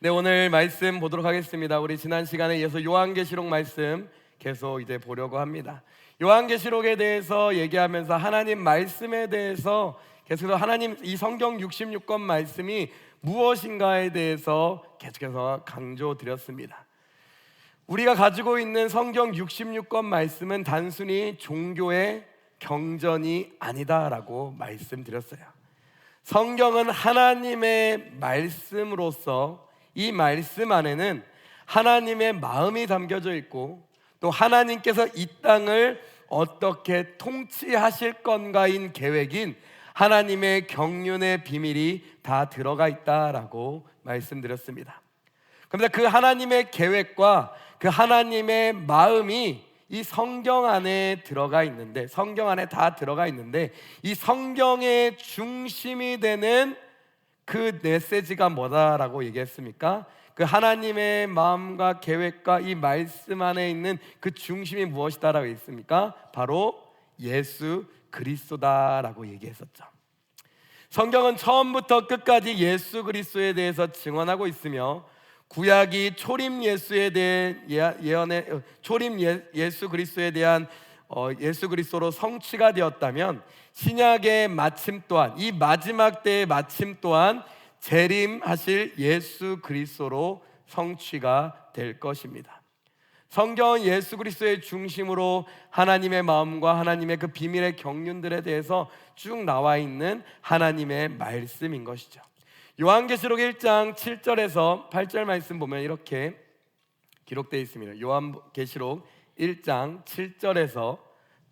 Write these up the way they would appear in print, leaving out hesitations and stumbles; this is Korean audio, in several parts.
네, 오늘 말씀 보도록 하겠습니다. 우리 지난 시간에 이어서 요한계시록 말씀 계속 이제 보려고 합니다. 요한계시록에 대해서 얘기하면서 하나님 말씀에 대해서 계속해서 하나님 이 성경 66권 말씀이 무엇인가에 대해서 계속해서 강조드렸습니다. 우리가 가지고 있는 성경 66권 말씀은 단순히 종교의 경전이 아니다라고 말씀드렸어요. 성경은 하나님의 말씀으로서 이 말씀 안에는 하나님의 마음이 담겨져 있고 또 하나님께서 이 땅을 어떻게 통치하실 건가인 계획인 하나님의 경륜의 비밀이 다 들어가 있다라고 말씀드렸습니다. 그런데 그 하나님의 계획과 그 하나님의 마음이 이 성경 안에 들어가 있는데, 성경 안에 다 들어가 있는데, 이 성경의 중심이 되는 그 메시지가 뭐다라고 얘기했습니까? 그 하나님의 마음과 계획과 이 말씀 안에 있는 그 중심이 무엇이다라고 했습니까? 바로 예수 그리스도다라고 얘기했었죠. 성경은 처음부터 끝까지 예수 그리스도에 대해서 증언하고 있으며, 구약이 초림 예수에 대한 예수 그리스도에 대한 예수 그리스도로 성취가 되었다면, 신약의 마침 또한, 이 마지막 때의 마침 또한 재림하실 예수 그리스도로 성취가 될 것입니다. 성경은 예수 그리스도의 중심으로 하나님의 마음과 하나님의 그 비밀의 경륜들에 대해서 쭉 나와 있는 하나님의 말씀인 것이죠. 요한계시록 1장 7절에서 8절 말씀 보면 이렇게 기록되어 있습니다. 요한계시록 1장 7절에서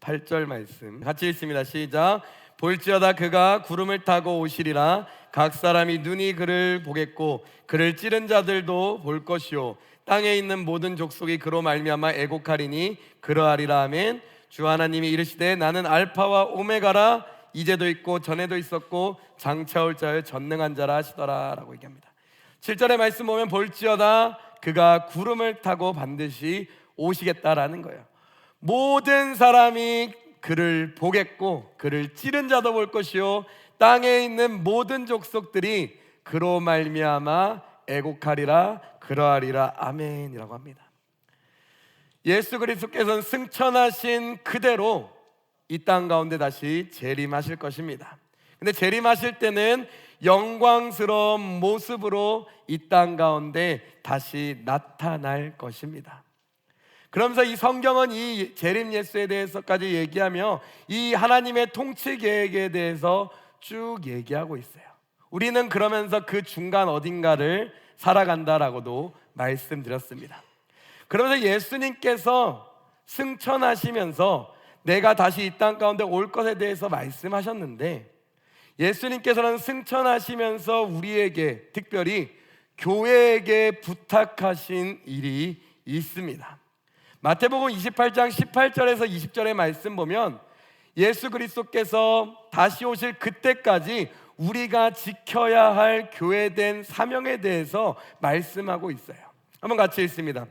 8절 말씀 같이 읽습니다. 시작. 볼지어다 그가 구름을 타고 오시리라. 각 사람이 눈이 그를 보겠고 그를 찌른 자들도 볼 것이요 땅에 있는 모든 족속이 그로 말미암아 애곡하리니 그러하리라. 아멘. 주 하나님이 이르시되 나는 알파와 오메가라. 이제도 있고 전에도 있었고 장차 올 자여 전능한 자라 하시더라 라고 얘기합니다. 7절의 말씀 보면 볼지어다 그가 구름을 타고 반드시 오시겠다라는 거예요. 모든 사람이 그를 보겠고 그를 찌른 자도 볼 것이요 땅에 있는 모든 족속들이 그로 말미암아 애곡하리라. 그러하리라. 아멘이라고 합니다. 예수 그리스도께서는 승천하신 그대로 이 땅 가운데 다시 재림하실 것입니다. 근데 재림하실 때는 영광스러운 모습으로 이 땅 가운데 다시 나타날 것입니다. 그러면서 이 성경은 이 재림 예수에 대해서까지 얘기하며 이 하나님의 통치 계획에 대해서 쭉 얘기하고 있어요. 우리는 그러면서 그 중간 어딘가를 살아간다라고도 말씀드렸습니다. 그러면서 예수님께서 승천하시면서 내가 다시 이 땅 가운데 올 것에 대해서 말씀하셨는데, 예수님께서는 승천하시면서 우리에게 특별히 교회에게 부탁하신 일이 있습니다. 마태복음 28장 18절에서 20절의 말씀 보면 예수 그리스도께서 다시 오실 그때까지 우리가 지켜야 할 교회된 사명에 대해서 말씀하고 있어요. 한번 같이 읽습니다.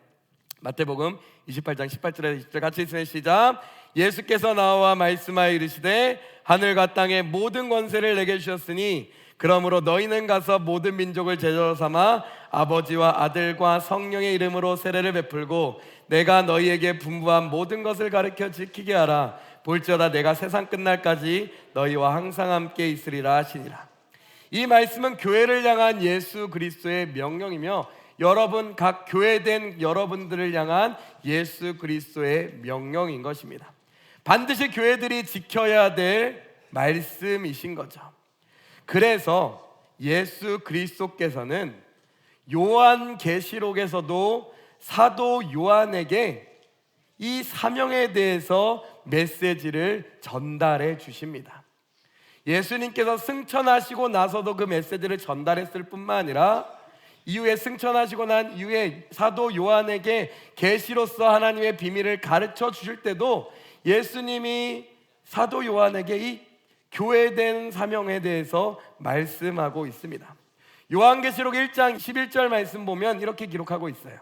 마태복음 28장 18절에서 20절 같이 읽으면 시작. 예수께서 나와 말씀하여 이르시되 하늘과 땅의 모든 권세를 내게 주셨으니 그러므로 너희는 가서 모든 민족을 제자로 삼아 아버지와 아들과 성령의 이름으로 세례를 베풀고 내가 너희에게 분부한 모든 것을 가르쳐 지키게 하라. 볼지어다 내가 세상 끝날까지 너희와 항상 함께 있으리라 하시니라. 이 말씀은 교회를 향한 예수 그리스도의 명령이며 여러분 각 교회된 여러분들을 향한 예수 그리스도의 명령인 것입니다. 반드시 교회들이 지켜야 될 말씀이신 거죠. 그래서 예수 그리스도께서는 요한계시록에서도 사도 요한에게 이 사명에 대해서 메시지를 전달해 주십니다. 예수님께서 승천하시고 나서도 그 메시지를 전달했을 뿐만 아니라 이후에 승천하시고 난 이후에 사도 요한에게 계시로서 하나님의 비밀을 가르쳐 주실 때도 예수님이 사도 요한에게 이 교회된 사명에 대해서 말씀하고 있습니다. 요한계시록 1장 11절 말씀 보면 이렇게 기록하고 있어요.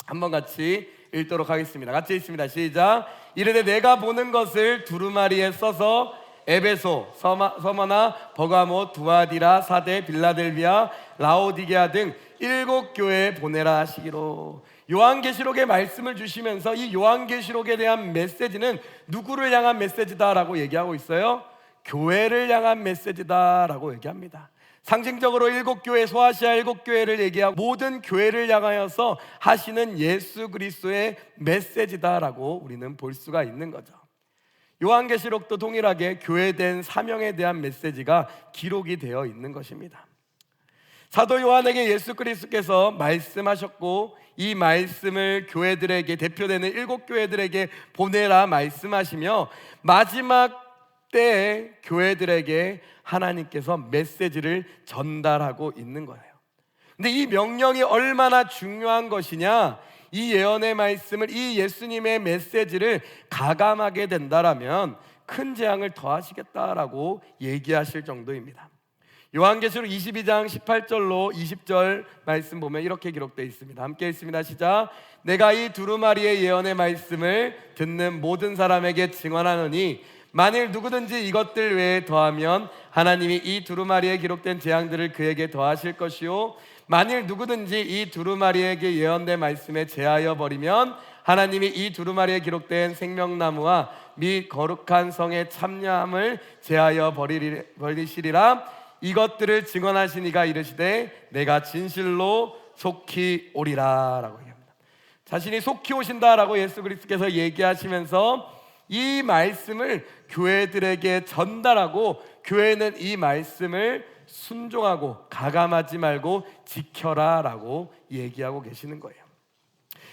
한번 같이 읽도록 하겠습니다. 같이 읽습니다. 시작. 이르되 내가 보는 것을 두루마리에 써서 에베소, 서머나, 버가모, 두아디라, 사데, 빌라델비아, 라오디게아 등 일곱 교회에 보내라 하시기로. 요한계시록의 말씀을 주시면서 이 요한계시록에 대한 메시지는 누구를 향한 메시지다라고 얘기하고 있어요? 교회를 향한 메시지다라고 얘기합니다. 상징적으로 일곱 교회, 소아시아 일곱 교회를 얘기하고 모든 교회를 향하여서 하시는 예수 그리스도의 메시지다라고 우리는 볼 수가 있는 거죠. 요한계시록도 동일하게 교회된 사명에 대한 메시지가 기록이 되어 있는 것입니다. 사도 요한에게 예수 그리스도께서 말씀하셨고 이 말씀을 교회들에게, 대표되는 일곱 교회들에게 보내라 말씀하시며 마지막 때에 교회들에게 하나님께서 메시지를 전달하고 있는 거예요. 근데 이 명령이 얼마나 중요한 것이냐, 이 예언의 말씀을, 이 예수님의 메시지를 가감하게 된다라면 큰 재앙을 더하시겠다라고 얘기하실 정도입니다. 요한계시록 22장 18절로 20절 말씀 보면 이렇게 기록되어 있습니다. 함께 읽습니다. 시작. 내가 이 두루마리의 예언의 말씀을 듣는 모든 사람에게 증언하노니 만일 누구든지 이것들 외에 더하면 하나님이 이 두루마리에 기록된 재앙들을 그에게 더하실 것이요 만일 누구든지 이 두루마리에게 예언된 말씀에 제하여 버리면 하나님이 이 두루마리에 기록된 생명나무와 및 거룩한 성의 참여함을 제하여 버리시리라. 이것들을 증언하신 이가 이르시되 내가 진실로 속히 오리라 라고 얘기합니다. 자신이 속히 오신다라고 예수 그리스도께서 얘기하시면서 이 말씀을 교회들에게 전달하고 교회는 이 말씀을 순종하고 가감하지 말고 지켜라 라고 얘기하고 계시는 거예요.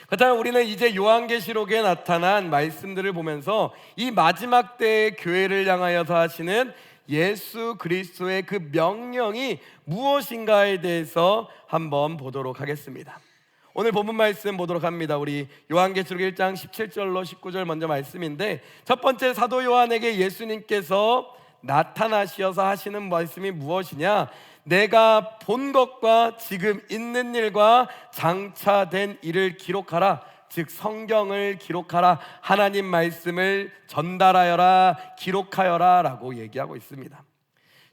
그렇다면 우리는 이제 요한계시록에 나타난 말씀들을 보면서 이 마지막 때의 교회를 향하여서 하시는 예수 그리스도의 그 명령이 무엇인가에 대해서 한번 보도록 하겠습니다. 오늘 본문 말씀 보도록 합니다. 우리 요한계시록 1장 17절로 19절 먼저 말씀인데, 첫 번째 사도 요한에게 예수님께서 나타나시어서 하시는 말씀이 무엇이냐, 내가 본 것과 지금 있는 일과 장차된 일을 기록하라. 즉 성경을 기록하라, 하나님 말씀을 전달하여라, 기록하여라 라고 얘기하고 있습니다.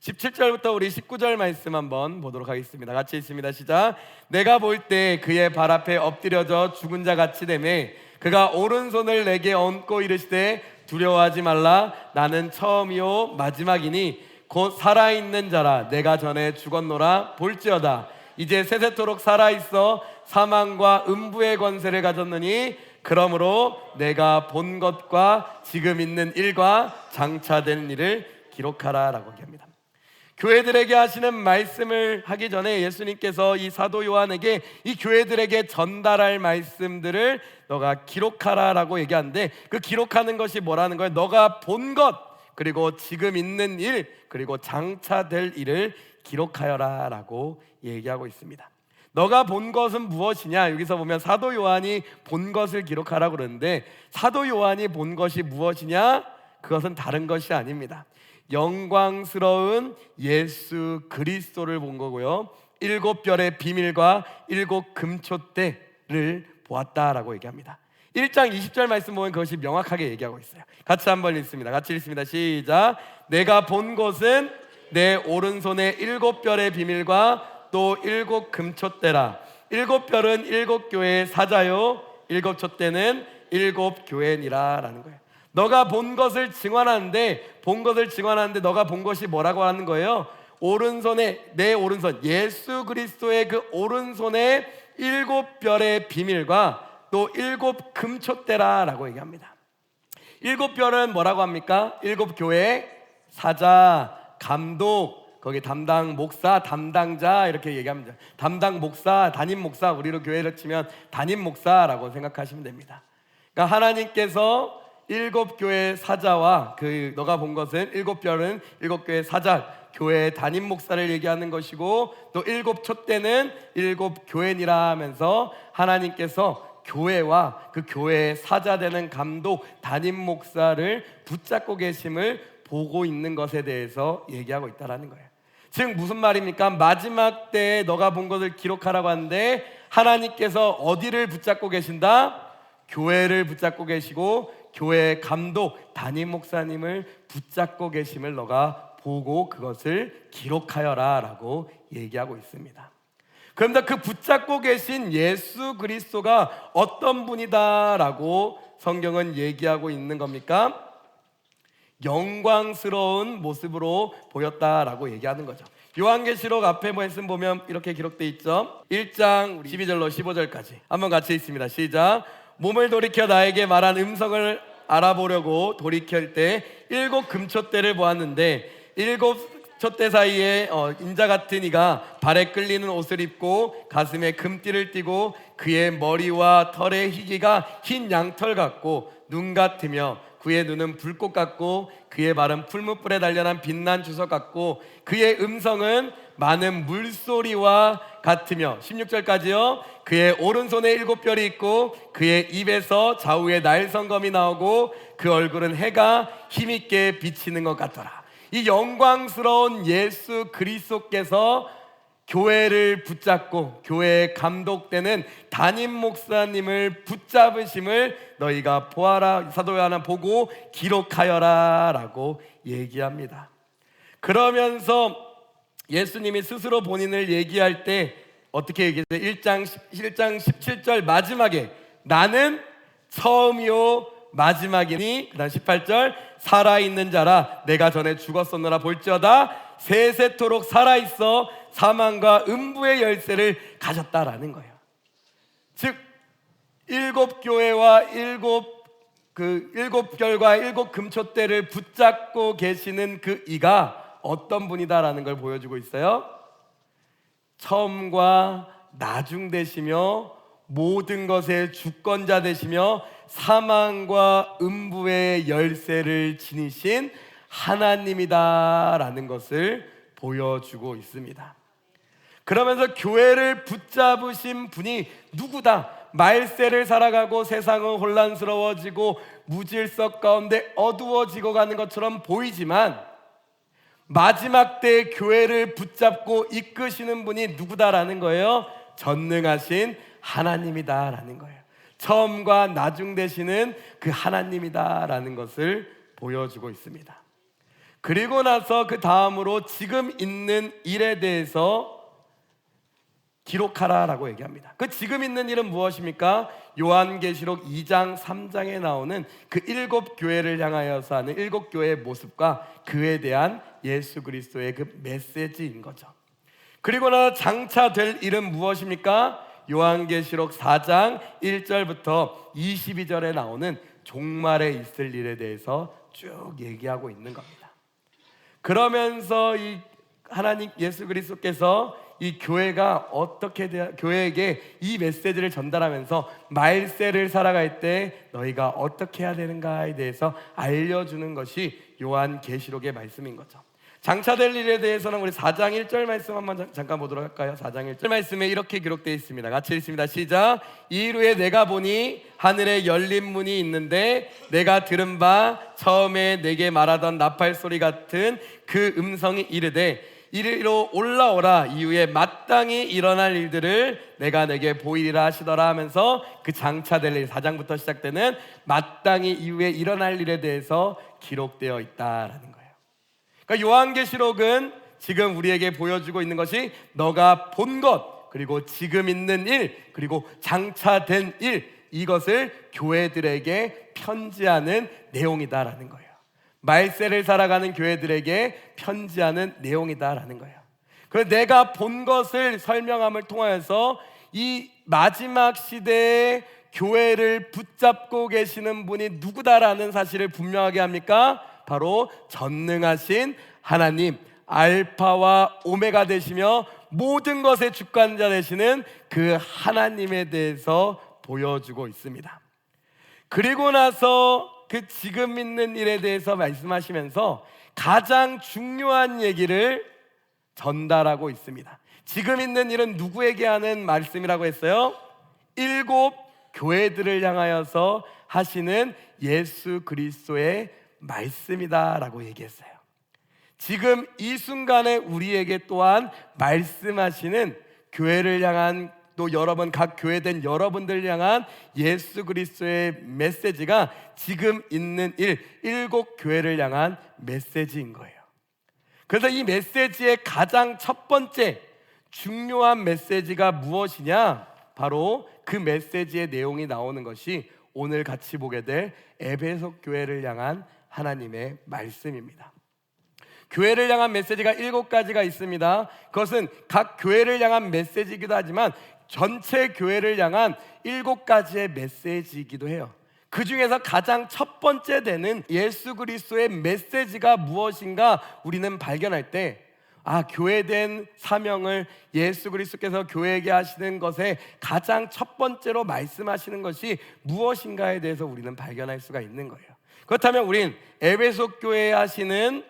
17절부터 우리 19절 말씀 한번 보도록 하겠습니다. 같이 읽습니다. 시작. 내가 볼 때 그의 발 앞에 엎드려져 죽은 자 같이 되매 그가 오른손을 내게 얹고 이르시되 두려워하지 말라, 나는 처음이요 마지막이니 곧 살아있는 자라. 내가 전에 죽었노라 볼지어다 이제 세세토록 살아있어 사망과 음부의 권세를 가졌느니 그러므로 내가 본 것과 지금 있는 일과 장차될 일을 기록하라 라고 얘기합니다. 교회들에게 하시는 말씀을 하기 전에 예수님께서 이 사도 요한에게 이 교회들에게 전달할 말씀들을 너가 기록하라 라고 얘기하는데, 그 기록하는 것이 뭐라는 거예요? 너가 본 것, 그리고 지금 있는 일, 그리고 장차될 일을 기록하여라 라고 얘기하고 있습니다. 너가 본 것은 무엇이냐? 여기서 보면 사도 요한이 본 것을 기록하라고 그러는데, 사도 요한이 본 것이 무엇이냐? 그것은 다른 것이 아닙니다. 영광스러운 예수 그리스도를 본 거고요, 일곱 별의 비밀과 일곱 금초대를 보았다라고 얘기합니다. 1장 20절 말씀 보면 그것이 명확하게 얘기하고 있어요. 같이 한번 읽습니다. 같이 읽습니다. 시작. 내가 본 것은 내 오른손에 일곱 별의 비밀과 또 일곱 금초대라. 일곱 별은 일곱 교회의 사자요, 일곱 촛대는 일곱 교회니라 라는 거예요. 너가 본 것을 증언하는데, 너가 본 것이 뭐라고 하는 거예요? 오른손에, 내 오른손, 예수 그리스도의 그 오른손에 일곱 별의 비밀과 또 일곱 금초대라 라고 얘기합니다. 일곱 별은 뭐라고 합니까? 일곱 교회 사자, 감독, 거기 담당 목사, 담당자 이렇게 얘기합니다. 담당 목사, 담임 목사, 우리로 교회를 치면 담임 목사라고 생각하시면 됩니다. 그러니까 하나님께서 일곱 교회 사자와 그 너가 본 것은 일곱 별은 일곱 교회 사자, 교회 담임 목사를 얘기하는 것이고, 또 일곱 촛대는 일곱 교회니라 하면서 하나님께서 교회와 그 교회의 사자 되는 감독, 담임 목사를 붙잡고 계심을 보고 있는 것에 대해서 얘기하고 있다라는 거예요. 즉 무슨 말입니까? 마지막 때에 너가 본 것을 기록하라고 하는데, 하나님께서 어디를 붙잡고 계신다? 교회를 붙잡고 계시고 교회 감독, 담임 목사님을 붙잡고 계심을 너가 보고 그것을 기록하여라 라고 얘기하고 있습니다. 그런데 그 붙잡고 계신 예수 그리스도가 어떤 분이다라고 성경은 얘기하고 있는 겁니까? 영광스러운 모습으로 보였다라고 얘기하는 거죠. 요한계시록 앞에 말씀 보면 이렇게 기록되어 있죠. 1장 12절로 15절까지 한번 같이 읽습니다. 시작. 몸을 돌이켜 나에게 말한 음성을 알아보려고 돌이킬 때 7 금촛대를 보았는데 7 촛대 사이에 인자 같은 이가 발에 끌리는 옷을 입고 가슴에 금띠를 띠고 그의 머리와 털의 희기가 흰 양털 같고 눈 같으며 그의 눈은 불꽃 같고 그의 발은 풀무불에 단련한 빛난 주석 같고 그의 음성은 많은 물소리와 같으며 16절까지요. 그의 오른손에 7별이 있고 그의 입에서 좌우에 날성검이 나오고 그 얼굴은 해가 힘있게 비치는 것 같더라. 이 영광스러운 예수 그리스도께서 교회를 붙잡고 교회에 감독되는 담임 목사님을 붙잡으심을 너희가 보아라. 사도 요한은 보고 기록하여라 라고 얘기합니다. 그러면서 예수님이 스스로 본인을 얘기할 때 어떻게 얘기했어요? 1장 17절 마지막에 나는 처음이요 마지막이니, 그 다음 18절 살아있는 자라 내가 전에 죽었었노라 볼지어다 세세토록 살아있어 사망과 음부의 열쇠를 가졌다라는 거예요. 즉 7 교회와 7 별과 7 금촛대를 붙잡고 계시는 그 이가 어떤 분이다라는 걸 보여주고 있어요. 처음과 나중 되시며 모든 것의 주권자 되시며 사망과 음부의 열쇠를 지니신 하나님이다라는 것을 보여주고 있습니다. 그러면서 교회를 붙잡으신 분이 누구다? 말세를 살아가고 세상은 혼란스러워지고 무질서 가운데 어두워지고 가는 것처럼 보이지만 마지막 때 교회를 붙잡고 이끄시는 분이 누구다라는 거예요? 전능하신 하나님이다라는 거예요. 처음과 나중 되시는 그 하나님이다라는 것을 보여주고 있습니다. 그리고 나서 그 다음으로 지금 있는 일에 대해서 기록하라라고 얘기합니다. 그 지금 있는 일은 무엇입니까? 요한계시록 2장 3장에 나오는 그 7 교회를 향하여서 하는 7 교회의 모습과 그에 대한 예수 그리스도의 그 메시지인 거죠. 그리고 나서 장차 될 일은 무엇입니까? 요한계시록 4장 1절부터 22절에 나오는 종말에 있을 일에 대해서 쭉 얘기하고 있는 겁니다. 그러면서 이 하나님 예수 그리스도께서 이 교회가 어떻게 교회에게 이 메시지를 전달하면서 말세를 살아갈 때 너희가 어떻게 해야 되는가에 대해서 알려주는 것이 요한계시록의 말씀인 거죠. 장차될 일에 대해서는 우리 4장 1절 말씀 한번 잠깐 보도록 할까요? 4장 1절 말씀에 이렇게 기록되어 있습니다. 같이 읽습니다. 시작. 이 후에 내가 보니 하늘에 열린 문이 있는데 내가 들은 바 처음에 내게 말하던 나팔 소리 같은 그 음성이 이르되 이리로 올라오라. 이후에 마땅히 일어날 일들을 내가 내게 보이리라 하시더라 하면서 그 장차될 일 4장부터 시작되는 마땅히 이후에 일어날 일에 대해서 기록되어 있다라는 거예요. 그러니까 요한계시록은 지금 우리에게 보여주고 있는 것이 너가 본 것, 그리고 지금 있는 일, 그리고 장차된 일, 이것을 교회들에게 편지하는 내용이다라는 거예요. 말세를 살아가는 교회들에게 편지하는 내용이다라는 거예요. 그래서 내가 본 것을 설명함을 통하여서 이 마지막 시대에 교회를 붙잡고 계시는 분이 누구다라는 사실을 분명하게 합니까? 바로 전능하신 하나님, 알파와 오메가 되시며 모든 것의 주관자 되시는 그 하나님에 대해서 보여주고 있습니다. 그리고 나서 그 지금 있는 일에 대해서 말씀하시면서 가장 중요한 얘기를 전달하고 있습니다. 지금 있는 일은 누구에게 하는 말씀이라고 했어요? 7 교회들을 향하여서 하시는 예수 그리스도의 말씀이다라고 얘기했어요. 지금 이 순간에 우리에게 또한 말씀하시는 교회를 향한, 또 여러분 각 교회된 여러분들 향한 예수 그리스도의 메시지가 지금 있는 7 교회를 향한 메시지인 거예요. 그래서 이 메시지의 가장 첫 번째 중요한 메시지가 무엇이냐? 바로 그 메시지의 내용이 나오는 것이 오늘 같이 보게 될 에베소 교회를 향한 하나님의 말씀입니다. 교회를 향한 메시지가 7가지가 있습니다. 그것은 각 교회를 향한 메시지이기도 하지만 전체 교회를 향한 7가지의 메시지이기도 해요. 그 중에서 가장 첫 번째 되는 예수 그리스도의 메시지가 무엇인가 우리는 발견할 때, 교회된 사명을 예수 그리스도께서 교회에게 하시는 것에 가장 첫 번째로 말씀하시는 것이 무엇인가에 대해서 우리는 발견할 수가 있는 거예요. 그렇다면 우린 에베소 교회에 하시는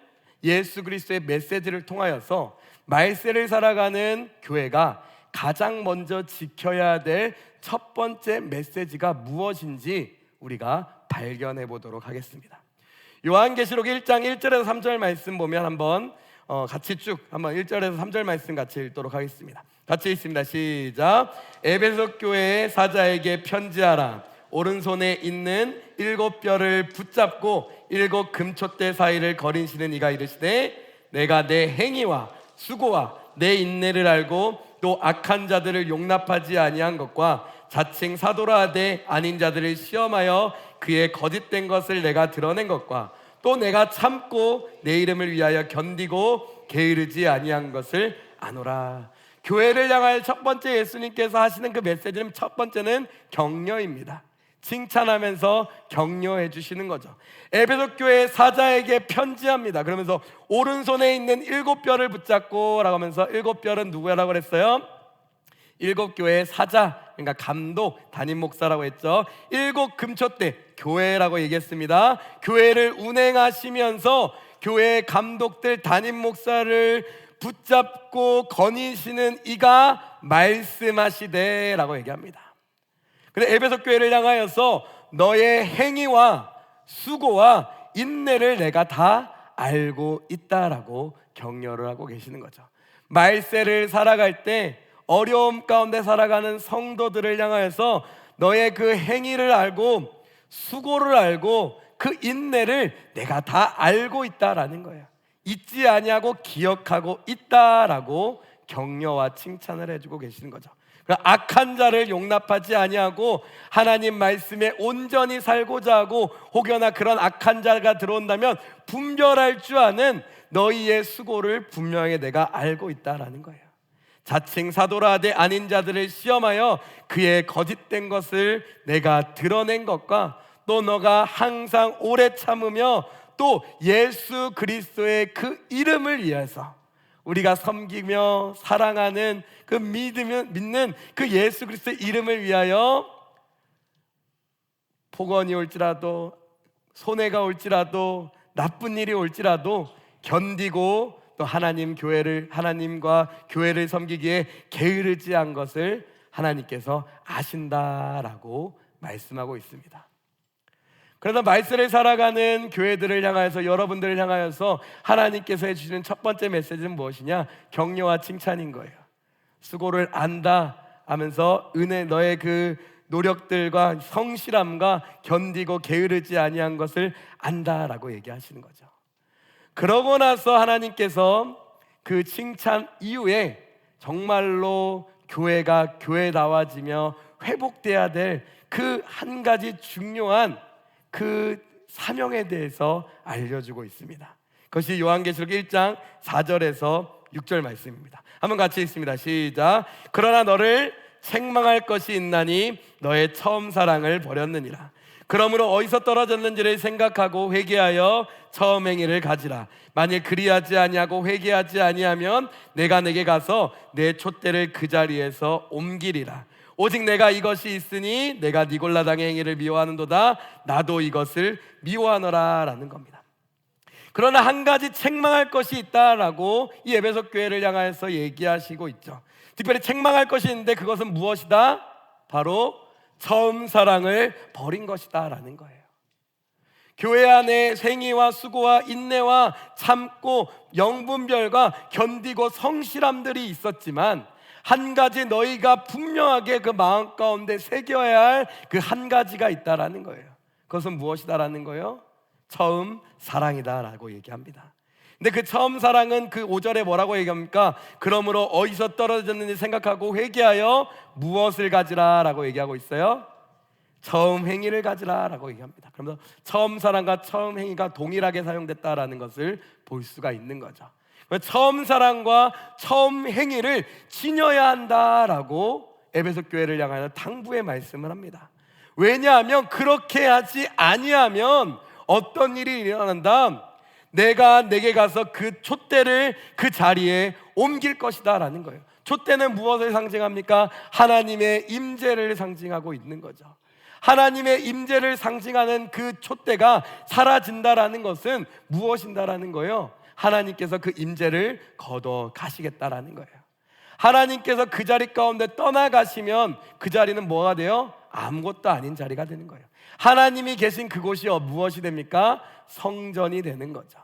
예수 그리스도의 메시지를 통하여서 말세를 살아가는 교회가 가장 먼저 지켜야 될 첫 번째 메시지가 무엇인지 우리가 발견해 보도록 하겠습니다. 요한계시록 1장 1절에서 3절 말씀 보면 한번 같이 쭉 한번 1절에서 3절 말씀 같이 읽도록 하겠습니다. 같이 읽습니다. 시작. 에베소 교회의 사자에게 편지하라. 오른손에 있는 7뼈를 붙잡고 7 금촛대 사이를 거린시는 이가 이르시되 내가 내 행위와 수고와 내 인내를 알고 또 악한 자들을 용납하지 아니한 것과 자칭 사도라 하되 아닌 자들을 시험하여 그의 거짓된 것을 내가 드러낸 것과 또 내가 참고 내 이름을 위하여 견디고 게으르지 아니한 것을 아노라. 교회를 향할 첫 번째 예수님께서 하시는 그 메시지는 첫 번째는 격려입니다. 칭찬하면서 격려해 주시는 거죠. 에베소 교회 사자에게 편지합니다. 그러면서 오른손에 있는 7뼈를 붙잡고 라고 하면서 7뼈는 누구라고 그랬어요? 7교회의 사자, 그러니까 감독, 담임 목사라고 했죠. 7 금촛대, 교회라고 얘기했습니다. 교회를 운행하시면서 교회의 감독들, 담임 목사를 붙잡고 거니시는 이가 말씀하시되 라고 얘기합니다. 근데 에베소 교회를 향하여서 너의 행위와 수고와 인내를 내가 다 알고 있다라고 격려를 하고 계시는 거죠. 말세를 살아갈 때 어려움 가운데 살아가는 성도들을 향하여서 너의 그 행위를 알고 수고를 알고 그 인내를 내가 다 알고 있다라는 거예요. 잊지 아니하고 기억하고 있다라고 격려와 칭찬을 해주고 계시는 거죠. 악한 자를 용납하지 아니하고 하나님 말씀에 온전히 살고자 하고 혹여나 그런 악한 자가 들어온다면 분별할 줄 아는 너희의 수고를 분명히 내가 알고 있다라는 거예요. 자칭 사도라 하되 아닌 자들을 시험하여 그의 거짓된 것을 내가 드러낸 것과 또 너가 항상 오래 참으며 또 예수 그리스도의 그 이름을 위해서 우리가 섬기며 사랑하는 그 믿는 그 예수 그리스도의 이름을 위하여 폭언이 올지라도 손해가 올지라도 나쁜 일이 올지라도 견디고 또 하나님과 교회를 섬기기에 게으르지 않은 것을 하나님께서 아신다라고 말씀하고 있습니다. 그래서 말세를 살아가는 교회들을 향하여서 여러분들을 향하여서 하나님께서 해주시는 첫 번째 메시지는 무엇이냐? 격려와 칭찬인 거예요. 수고를 안다 하면서 너의 그 노력들과 성실함과 견디고 게으르지 아니한 것을 안다라고 얘기하시는 거죠. 그러고 나서 하나님께서 그 칭찬 이후에 정말로 교회가 교회다워지며 회복돼야 될 그 한 가지 중요한 그 사명에 대해서 알려주고 있습니다. 그것이 요한계시록 1장 4절에서 6절 말씀입니다. 한번 같이 읽습니다. 시작. 그러나 너를 책망할 것이 있나니 너의 처음 사랑을 버렸느니라. 그러므로 어디서 떨어졌는지를 생각하고 회개하여 처음 행위를 가지라. 만일 그리하지 아니하고 회개하지 아니하면 내가 내게 가서 내 촛대를 그 자리에서 옮기리라. 오직 내가 이것이 있으니 내가 니골라당의 행위를 미워하는도다. 나도 이것을 미워하노라 라는 겁니다. 그러나 한 가지 책망할 것이 있다라고 이 에베소 교회를 향해서 얘기하시고 있죠. 특별히 책망할 것이 있는데 그것은 무엇이다? 바로 처음 사랑을 버린 것이다 라는 거예요. 교회 안에 행위와 수고와 인내와 참고 영분별과 견디고 성실함들이 있었지만 한 가지 너희가 분명하게 그 마음 가운데 새겨야 할 그 한 가지가 있다라는 거예요. 그것은 무엇이다라는 거예요? 처음 사랑이다라고 얘기합니다. 근데 그 처음 사랑은 그 5절에 뭐라고 얘기합니까? 그러므로 어디서 떨어졌는지 생각하고 회개하여 무엇을 가지라 라고 얘기하고 있어요? 처음 행위를 가지라 라고 얘기합니다. 그러면서 처음 사랑과 처음 행위가 동일하게 사용됐다라는 것을 볼 수가 있는 거죠. 처음 사랑과 처음 행위를 지녀야 한다라고 에베소 교회를 향하여 당부의 말씀을 합니다. 왜냐하면 그렇게 하지 아니하면 어떤 일이 일어난다? 내가 내게 가서 그 촛대를 그 자리에 옮길 것이다 라는 거예요. 촛대는 무엇을 상징합니까? 하나님의 임재를 상징하고 있는 거죠. 하나님의 임재를 상징하는 그 촛대가 사라진다라는 것은 무엇인다라는 거예요? 하나님께서 그 임재를 걷어 가시겠다라는 거예요. 하나님께서 그 자리 가운데 떠나가시면 그 자리는 뭐가 돼요? 아무것도 아닌 자리가 되는 거예요. 하나님이 계신 그곳이 무엇이 됩니까? 성전이 되는 거죠.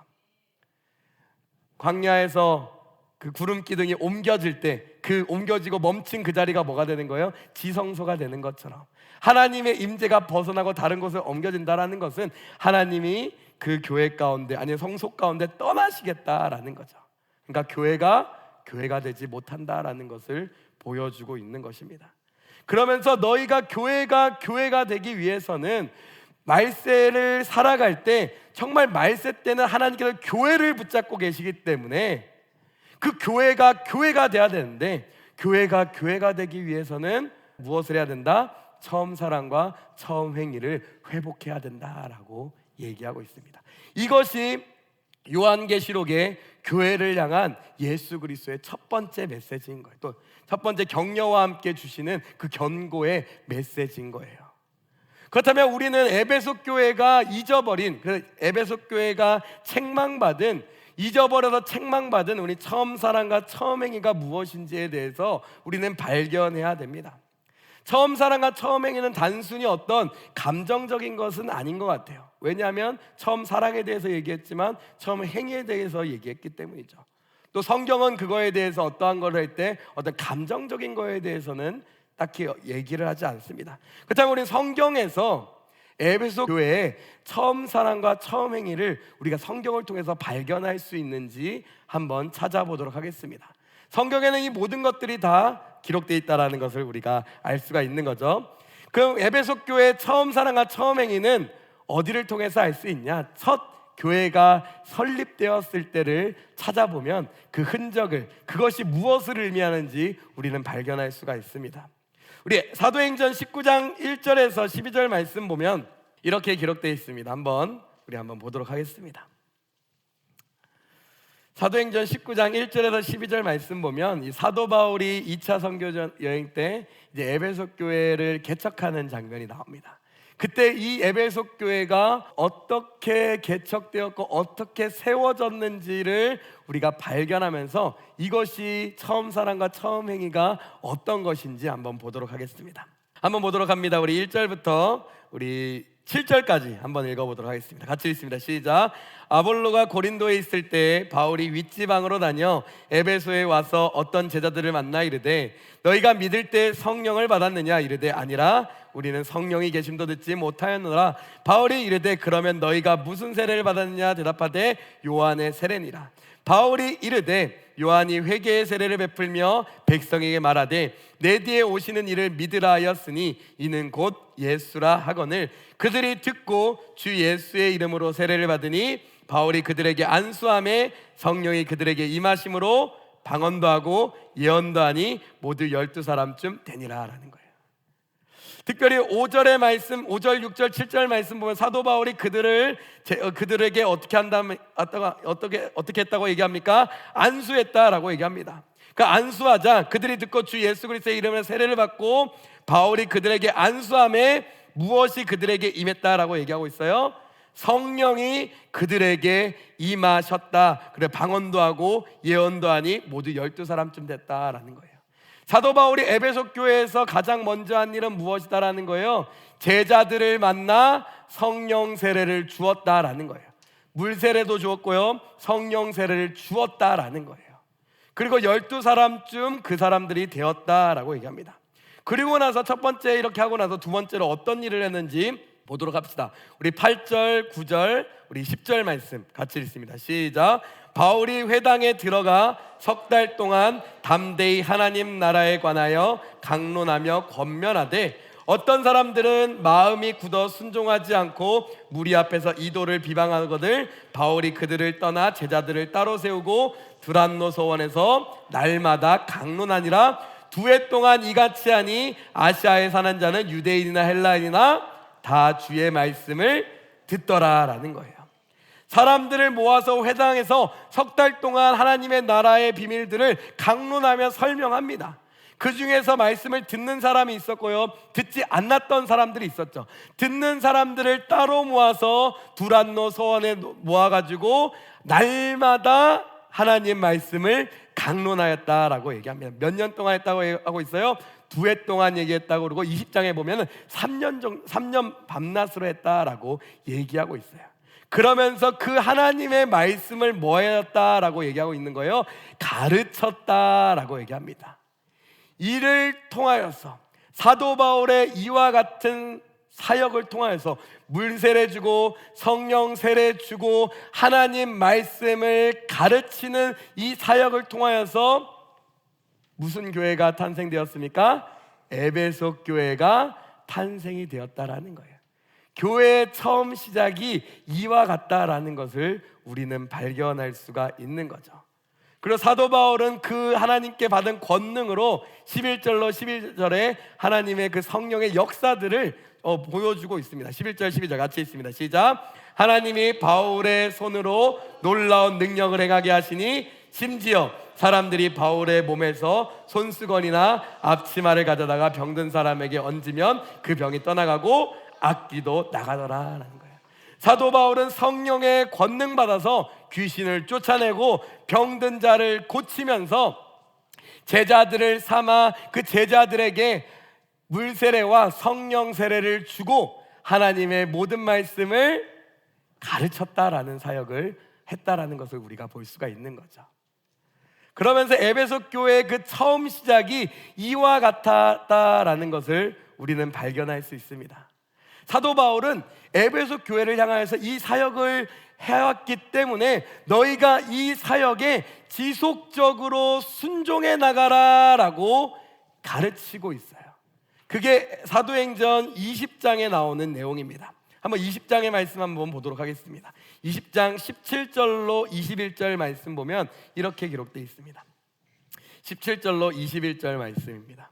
광야에서 그 구름 기둥이 옮겨질 때 그 옮겨지고 멈춘 그 자리가 뭐가 되는 거예요? 지성소가 되는 것처럼 하나님의 임재가 벗어나고 다른 곳에 옮겨진다라는 것은 하나님이 그 교회 가운데 아니 성소 가운데 떠나시겠다라는 거죠. 그러니까 교회가 되지 못한다라는 것을 보여주고 있는 것입니다. 그러면서 너희가 교회가 되기 위해서는 말세를 살아갈 때 정말 말세 때는 하나님께서 교회를 붙잡고 계시기 때문에 그 교회가 돼야 되는데 교회가 되기 위해서는 무엇을 해야 된다? 처음 사랑과 처음 행위를 회복해야 된다라고 얘기하고 있습니다. 이것이 요한계시록의 교회를 향한 예수 그리스도의 첫 번째 메시지인 거예요. 또 첫 번째 격려와 함께 주시는 그 견고의 메시지인 거예요. 그렇다면 우리는 에베소 교회가 잊어버린, 그 에베소 교회가 잊어버려서 책망받은 우리 처음 사랑과 처음 행위가 무엇인지에 대해서 우리는 발견해야 됩니다. 처음 사랑과 처음 행위는 단순히 어떤 감정적인 것은 아닌 것 같아요. 왜냐하면 처음 사랑에 대해서 얘기했지만 처음 행위에 대해서 얘기했기 때문이죠. 또 성경은 그거에 대해서 어떠한 걸 할 때 어떤 감정적인 거에 대해서는 딱히 얘기를 하지 않습니다. 그렇다면 우리 성경에서 에베소 교회의 처음 사랑과 처음 행위를 우리가 성경을 통해서 발견할 수 있는지 한번 찾아보도록 하겠습니다. 성경에는 이 모든 것들이 다 기록되어 있다는 것을 우리가 알 수가 있는 거죠. 그럼 에베소 교회의 처음 사랑과 처음 행위는 어디를 통해서 알 수 있냐? 첫 교회가 설립되었을 때를 찾아보면 그 흔적을, 그것이 무엇을 의미하는지 우리는 발견할 수가 있습니다. 우리 사도행전 19장 1절에서 12절 말씀 보면 이렇게 기록되어 있습니다. 우리 한번 보도록 하겠습니다. 사도행전 19장 1절에서 12절 말씀 보면 이 사도 바울이 2차 선교 여행 때 이제 에베소 교회를 개척하는 장면이 나옵니다. 그때 이 에베소 교회가 어떻게 개척되었고 어떻게 세워졌는지를 우리가 발견하면서 이것이 처음 사랑과 처음 행위가 어떤 것인지 한번 보도록 하겠습니다. 한번 보도록 합니다. 우리 1절부터 우리 7절까지 한번 읽어보도록 하겠습니다. 같이 읽습니다. 시작. 아볼로가 고린도에 있을 때 바울이 윗지방으로 다녀 에베소에 와서 어떤 제자들을 만나 이르되 너희가 믿을 때 성령을 받았느냐 이르되 아니라 우리는 성령이 계심도 듣지 못하였노라. 바울이 이르되 그러면 너희가 무슨 세례를 받았느냐 대답하되 요한의 세례니라. 바울이 이르되 요한이 회개의 세례를 베풀며 백성에게 말하되 내 뒤에 오시는 이를 믿으라 하였으니 이는 곧 예수라 하거늘 그들이 듣고 주 예수의 이름으로 세례를 받으니 바울이 그들에게 안수함에 성령이 그들에게 임하심으로 방언도 하고 예언도 하니 모두 12사람쯤 되니라 라는 거예요. 특별히 5절의 말씀, 5절, 6절, 7절 말씀 보면 사도 바울이 그들에게 어떻게 했다고 얘기합니까? 안수했다라고 얘기합니다. 그러니까 안수하자 그들이 듣고 주 예수 그리스도의 이름으로 세례를 받고 바울이 그들에게 안수함에 무엇이 그들에게 임했다라고 얘기하고 있어요? 성령이 그들에게 임하셨다. 그래 방언도 하고 예언도 하니 모두 12사람쯤 됐다라는 거예요. 사도 바울이 에베소 교회에서 가장 먼저 한 일은 무엇이다라는 거예요? 제자들을 만나 성령 세례를 주었다라는 거예요. 물 세례도 주었고요, 성령 세례를 주었다라는 거예요. 그리고 12사람쯤 그 사람들이 되었다라고 얘기합니다. 그리고 나서 첫 번째 이렇게 하고 나서 두 번째로 어떤 일을 했는지 보도록 합시다. 우리 8절, 9절, 우리 10절 말씀 같이 읽습니다. 시작. 바울이 회당에 들어가 석 달 동안 담대히 하나님 나라에 관하여 강론하며 권면하되 어떤 사람들은 마음이 굳어 순종하지 않고 무리 앞에서 이도를 비방하거늘 바울이 그들을 떠나 제자들을 따로 세우고 두란노 서원에서 날마다 강론하니라. 2해 동안 이같이 하니 아시아에 사는 자는 유대인이나 헬라인이나 다 주의 말씀을 듣더라라는 거예요. 사람들을 모아서 회당에서 석 달 동안 하나님의 나라의 비밀들을 강론하며 설명합니다. 그 중에서 말씀을 듣는 사람이 있었고요, 듣지 않았던 사람들이 있었죠. 듣는 사람들을 따로 모아서 두란노 서원에 모아가지고 날마다 하나님 말씀을 강론하였다라고 얘기합니다. 몇 년 동안 했다고 하고 있어요? 2해 동안 얘기했다고. 그러고 20장에 보면 3년 밤낮으로 했다라고 얘기하고 있어요. 그러면서 그 하나님의 말씀을 뭐 했다라고 얘기하고 있는 거예요? 가르쳤다라고 얘기합니다. 이를 통하여서 사도 바울의 이와 같은 사역을 통하여서 물 세례 주고 성령 세례 주고 하나님 말씀을 가르치는 이 사역을 통하여서 무슨 교회가 탄생되었습니까? 에베소 교회가 탄생이 되었다라는 거예요. 교회의 처음 시작이 이와 같다라는 것을 우리는 발견할 수가 있는 거죠. 그리고 사도 바울은 그 하나님께 받은 권능으로 11절로 12절에 하나님의 그 성령의 역사들을 보여주고 있습니다. 11절 12절 같이 있습니다. 시작. 하나님이 바울의 손으로 놀라운 능력을 행하게 하시니 심지어 사람들이 바울의 몸에서 손수건이나 앞치마를 가져다가 병든 사람에게 얹으면 그 병이 떠나가고 악귀도 나가더라라는 거예요. 사도 바울은 성령의 권능 받아서 귀신을 쫓아내고 병든 자를 고치면서 제자들을 삼아 그 제자들에게 물 세례와 성령 세례를 주고 하나님의 모든 말씀을 가르쳤다라는 사역을 했다라는 것을 우리가 볼 수가 있는 거죠. 그러면서 에베소 교회의 그 처음 시작이 이와 같았다라는 것을 우리는 발견할 수 있습니다. 사도 바울은 에베소 교회를 향하여서 이 사역을 해왔기 때문에 너희가 이 사역에 지속적으로 순종해 나가라라고 가르치고 있어요. 그게 사도행전 20장에 나오는 내용입니다. 한번 20장의 말씀 한번 보도록 하겠습니다. 20장 17절로 21절 말씀 보면 이렇게 기록되어 있습니다. 17절로 21절 말씀입니다.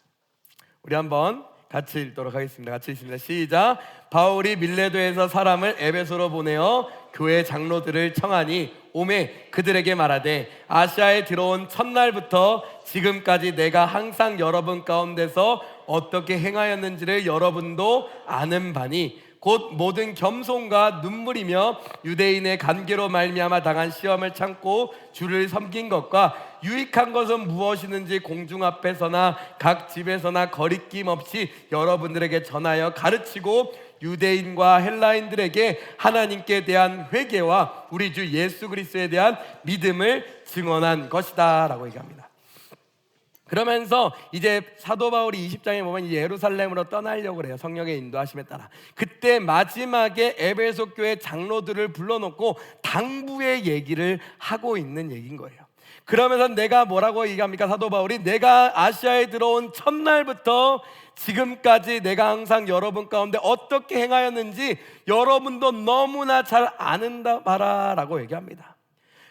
우리 한번 같이 읽도록 하겠습니다. 같이 읽습니다. 시작. 바울이 밀레도에서 사람을 에베소로 보내어 교회 장로들을 청하니 오매 그들에게 말하되 아시아에 들어온 첫날부터 지금까지 내가 항상 여러분 가운데서 어떻게 행하였는지를 여러분도 아는 바니 곧 모든 겸손과 눈물이며 유대인의 관계로 말미암아 당한 시험을 참고 주를 섬긴 것과 유익한 것은 무엇이든지 공중 앞에서나 각 집에서나 거리낌 없이 여러분들에게 전하여 가르치고 유대인과 헬라인들에게 하나님께 대한 회개와 우리 주 예수 그리스도에 대한 믿음을 증언한 것이다 라고 얘기합니다. 그러면서 이제 사도 바울이 20장에 보면 이제 예루살렘으로 떠나려고 그래요. 성령의 인도하심에 따라. 그때 마지막에 에베소 교회 장로들을 불러놓고 당부의 얘기를 하고 있는 얘기인 거예요. 그러면서 내가 뭐라고 얘기합니까? 사도 바울이 내가 아시아에 들어온 첫날부터 지금까지 내가 항상 여러분 가운데 어떻게 행하였는지 여러분도 너무나 잘 아는다 바라라고 얘기합니다.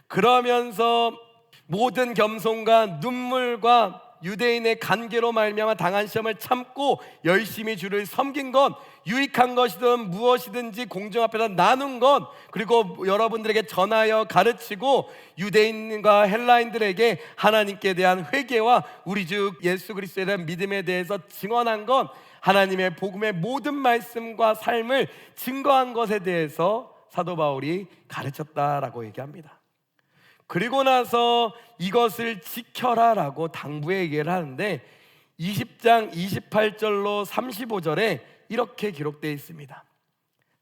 그러면서 모든 겸손과 눈물과 유대인의 관계로 말미암아 당한 시험을 참고 열심히 주를 섬긴 것, 유익한 것이든 무엇이든지 공중 앞에서 나눈 것, 그리고 여러분들에게 전하여 가르치고 유대인과 헬라인들에게 하나님께 대한 회개와 우리 주 예수 그리스도에 대한 믿음에 대해서 증언한 것, 하나님의 복음의 모든 말씀과 삶을 증거한 것에 대해서 사도 바울이 가르쳤다라고 얘기합니다. 그리고 나서 이것을 지켜라라고 당부의 얘기를 하는데 20장 28절로 35절에 이렇게 기록되어 있습니다.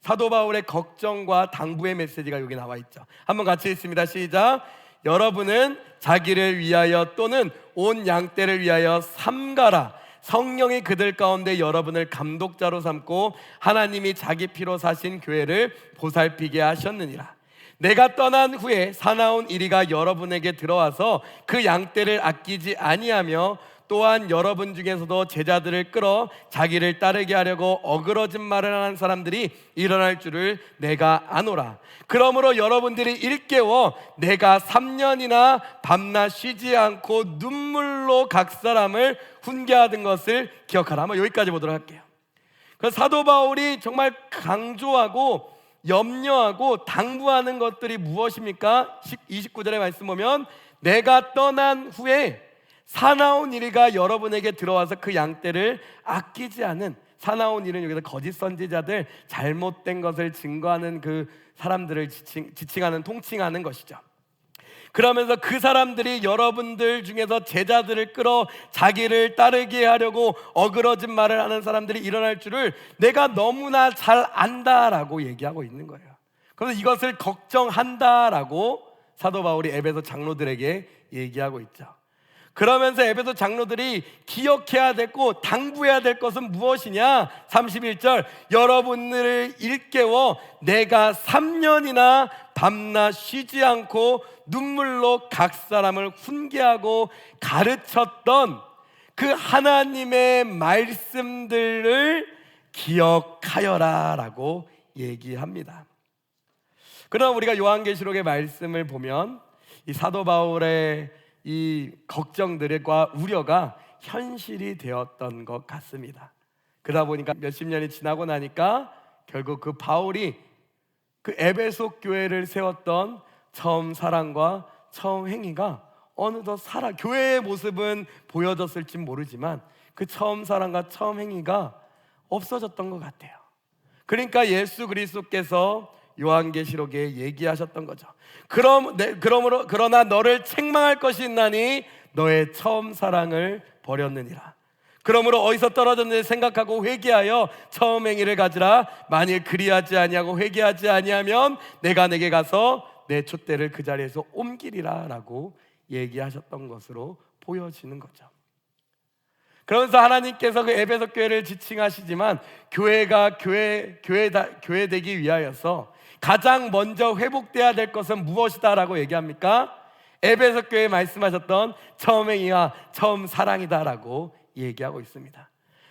사도 바울의 걱정과 당부의 메시지가 여기 나와 있죠. 한번 같이 읽습니다. 시작. 여러분은 자기를 위하여 또는 온 양떼를 위하여 삼가라. 성령이 그들 가운데 여러분을 감독자로 삼고 하나님이 자기 피로 사신 교회를 보살피게 하셨느니라. 내가 떠난 후에 사나운 이리가 여러분에게 들어와서 그 양떼를 아끼지 아니하며 또한 여러분 중에서도 제자들을 끌어 자기를 따르게 하려고 어그러진 말을 하는 사람들이 일어날 줄을 내가 아노라. 그러므로 여러분들이 일깨워 내가 3년이나 밤낮 쉬지 않고 눈물로 각 사람을 훈계하던 것을 기억하라. 한번 여기까지 보도록 할게요. 그 사도 바울이 정말 강조하고 염려하고 당부하는 것들이 무엇입니까? 29절의 말씀 보면 내가 떠난 후에 사나운 이리가 여러분에게 들어와서 그 양떼를 아끼지 않은, 사나운 이는 여기서 거짓 선지자들, 잘못된 것을 증거하는 그 사람들을 지칭하는, 통칭하는 것이죠. 그러면서 그 사람들이 여러분들 중에서 제자들을 끌어 자기를 따르게 하려고 어그러진 말을 하는 사람들이 일어날 줄을 내가 너무나 잘 안다라고 얘기하고 있는 거예요. 그래서 이것을 걱정한다라고 사도 바울이 에베소 장로들에게 얘기하고 있죠. 그러면서 에베소 장로들이 기억해야 되고 당부해야 될 것은 무엇이냐? 31절, 여러분들을 일깨워 내가 3년이나 밤낮 쉬지 않고 눈물로 각 사람을 훈계하고 가르쳤던 그 하나님의 말씀들을 기억하여라 라고 얘기합니다. 그러나 우리가 요한계시록의 말씀을 보면 이 사도 바울의 이 걱정들과 우려가 현실이 되었던 것 같습니다. 그러다 보니까 몇십 년이 지나고 나니까 결국 그 바울이 그 에베소 교회를 세웠던 처음 사랑과 처음 행위가 어느덧 교회의 모습은 보여졌을지 모르지만 그 처음 사랑과 처음 행위가 없어졌던 것 같아요. 그러니까 예수 그리스도께서 요한계시록에 얘기하셨던 거죠. 그러나 너를 책망할 것이 있나니 너의 처음 사랑을 버렸느니라. 그러므로 어디서 떨어졌는지 생각하고 회개하여 처음 행위를 가지라. 만일 그리하지 아니하고 회개하지 아니하면 내가 내게 가서 내 촛대를 그 자리에서 옮기리라 라고 얘기하셨던 것으로 보여지는 거죠. 그러면서 하나님께서 그 에베소 교회를 지칭하시지만 교회가 교회 되기 위하여서 가장 먼저 회복돼야 될 것은 무엇이다 라고 얘기합니까? 에베소 교회에 말씀하셨던 처음 행위와 처음 사랑이다 라고 얘기하고 있습니다.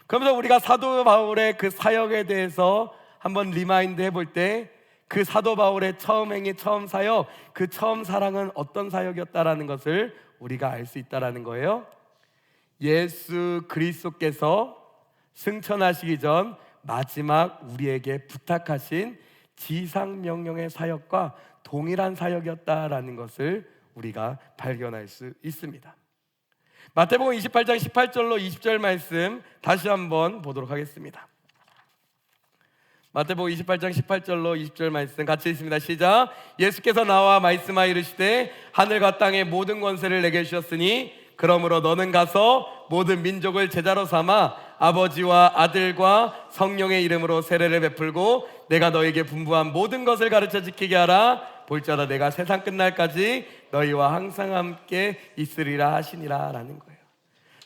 그러면서 우리가 사도 바울의 그 사역에 대해서 한번 리마인드 해볼 때 그 사도 바울의 처음 행위, 처음 사역, 그 처음 사랑은 어떤 사역이었다라는 것을 우리가 알 수 있다라는 거예요. 예수 그리스도께서 승천하시기 전 마지막 우리에게 부탁하신 지상명령의 사역과 동일한 사역이었다라는 것을 우리가 발견할 수 있습니다. 마태복음 28장 18절로 20절 말씀 다시 한번 보도록 하겠습니다. 마태복음 28장 18절로 20절 말씀 같이 읽습니다. 시작. 예수께서 나와 말씀하여 이르시되 하늘과 땅의 모든 권세를 내게 주셨으니 그러므로 너는 가서 모든 민족을 제자로 삼아 아버지와 아들과 성령의 이름으로 세례를 베풀고 내가 너에게 분부한 모든 것을 가르쳐 지키게 하라. 볼지어다 내가 세상 끝날까지 너희와 항상 함께 있으리라 하시니라 라는 거예요.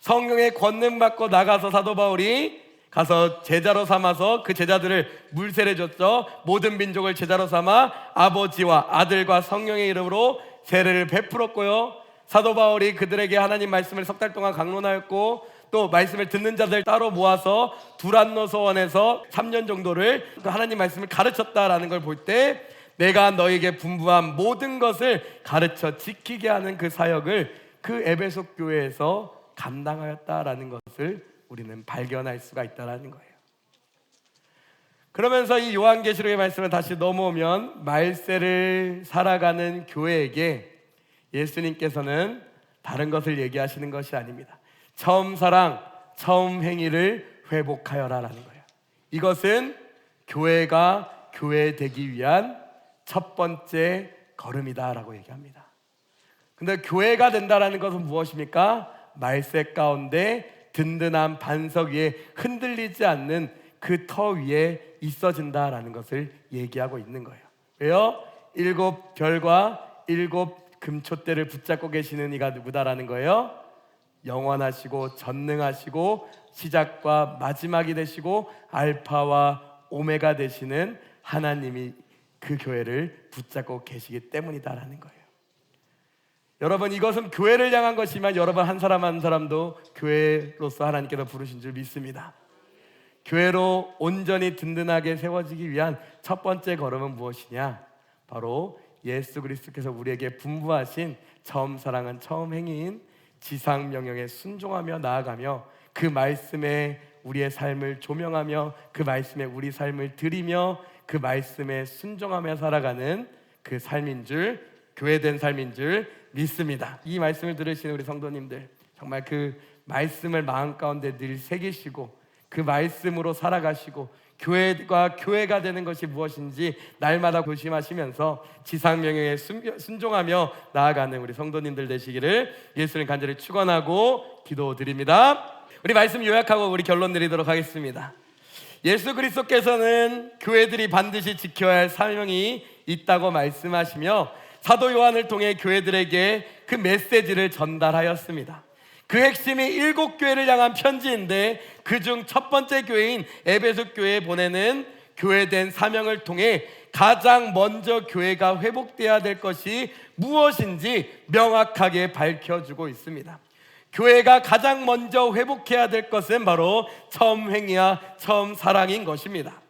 성령의 권능 받고 나가서 사도 바울이 가서 제자로 삼아서 그 제자들을 물세례 줬죠. 모든 민족을 제자로 삼아 아버지와 아들과 성령의 이름으로 세례를 베풀었고요. 사도 바울이 그들에게 하나님 말씀을 석 달 동안 강론하였고 또 말씀을 듣는 자들 따로 모아서 두란노 소원에서 3년 정도를 그 하나님 말씀을 가르쳤다라는 걸 볼 때 내가 너에게 분부한 모든 것을 가르쳐 지키게 하는 그 사역을 그 에베소 교회에서 감당하였다라는 것을 우리는 발견할 수가 있다는 거예요. 그러면서 이 요한계시록의 말씀을 다시 넘어오면 말세를 살아가는 교회에게 예수님께서는 다른 것을 얘기하시는 것이 아닙니다. 처음 사랑, 처음 행위를 회복하여라라는 거예요. 이것은 교회가 교회 되기 위한 첫 번째 걸음이다라고 얘기합니다. 근데 교회가 된다라는 것은 무엇입니까? 말세 가운데 든든한 반석 위에 흔들리지 않는 그 터 위에 있어진다라는 것을 얘기하고 있는 거예요. 왜요? 7별과 7 금촛대를 붙잡고 계시는 이가 누구다라는 거예요? 영원하시고 전능하시고 시작과 마지막이 되시고 알파와 오메가 되시는 하나님이 그 교회를 붙잡고 계시기 때문이다라는 거예요. 여러분, 이것은 교회를 향한 것이지만 여러분 한 사람 한 사람도 교회로서 하나님께서 부르신 줄 믿습니다. 교회로 온전히 든든하게 세워지기 위한 첫 번째 걸음은 무엇이냐? 바로 예수 그리스도께서 우리에게 분부하신 처음 사랑은 처음 행위인 지상 명령에 순종하며 나아가며 그 말씀에 우리의 삶을 조명하며 그 말씀에 우리 삶을 드리며 그 말씀에 순종하며 살아가는 그 삶인 줄, 교회된 삶인 줄 믿습니다. 이 말씀을 들으시는 우리 성도님들, 정말 그 말씀을 마음 가운데 늘 새기시고 그 말씀으로 살아가시고 교회가 교회가 되는 것이 무엇인지 날마다 고심하시면서 지상명령에 순종하며 나아가는 우리 성도님들 되시기를 예수님 간절히 축원하고 기도드립니다. 우리 말씀 요약하고 우리 결론 내리도록 하겠습니다. 예수 그리스도께서는 교회들이 반드시 지켜야 할 사명이 있다고 말씀하시며 사도 요한을 통해 교회들에게 그 메시지를 전달하였습니다. 그 핵심이 7교회를 향한 편지인데 그중 첫 번째 교회인 에베소 교회에 보내는 교회된 사명을 통해 가장 먼저 교회가 회복되어야 될 것이 무엇인지 명확하게 밝혀주고 있습니다. 교회가 가장 먼저 회복해야 될 것은 바로 처음 행위와 처음 사랑인 것입니다.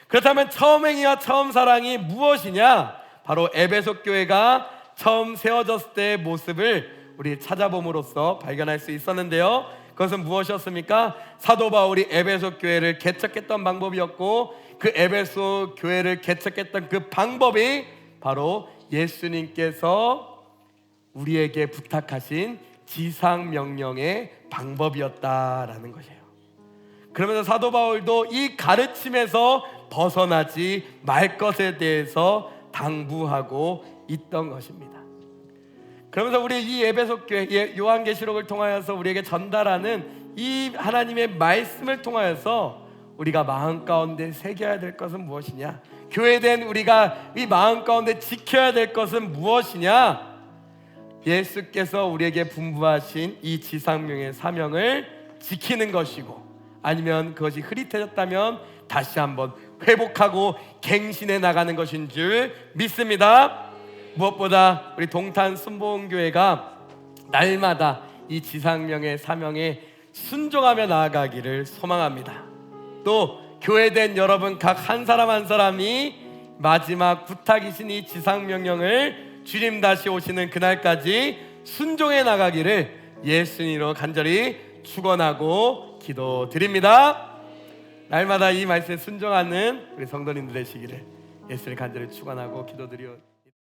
그렇다면 처음 행위와 처음 사랑이 무엇이냐? 바로 에베소 교회가 처음 세워졌을 때의 모습을 우리 찾아봄으로써 발견할 수 있었는데요. 그것은 무엇이었습니까? 사도 바울이 에베소 교회를 개척했던 방법이었고 그 에베소 교회를 개척했던 그 방법이 바로 예수님께서 우리에게 부탁하신 지상명령의 방법이었다라는 것이에요. 그러면서 사도 바울도 이 가르침에서 벗어나지 말 것에 대해서 당부하고 있던 것입니다. 그러면서 우리 이 에베소 교회 요한계시록을 통하여서 우리에게 전달하는 이 하나님의 말씀을 통하여서 우리가 마음 가운데 새겨야 될 것은 무엇이냐? 교회된 우리가 이 마음 가운데 지켜야 될 것은 무엇이냐? 예수께서 우리에게 분부하신 이 지상명의 사명을 지키는 것이고, 아니면 그것이 흐릿해졌다면 다시 한번 회복하고 갱신해 나가는 것인 줄 믿습니다. 무엇보다 우리 동탄 순복음교회가 날마다 이 지상명의 사명에 순종하며 나아가기를 소망합니다. 또 교회된 여러분 각 한 사람 한 사람이 마지막 부탁이신 이 지상명령을 주님 다시 오시는 그날까지 순종해 나가기를 예수님으로 간절히 축원하고 기도드립니다. 날마다 이 말씀에 순종하는 우리 성도님들 되시기를 예수님 간절히 축원하고 기도드려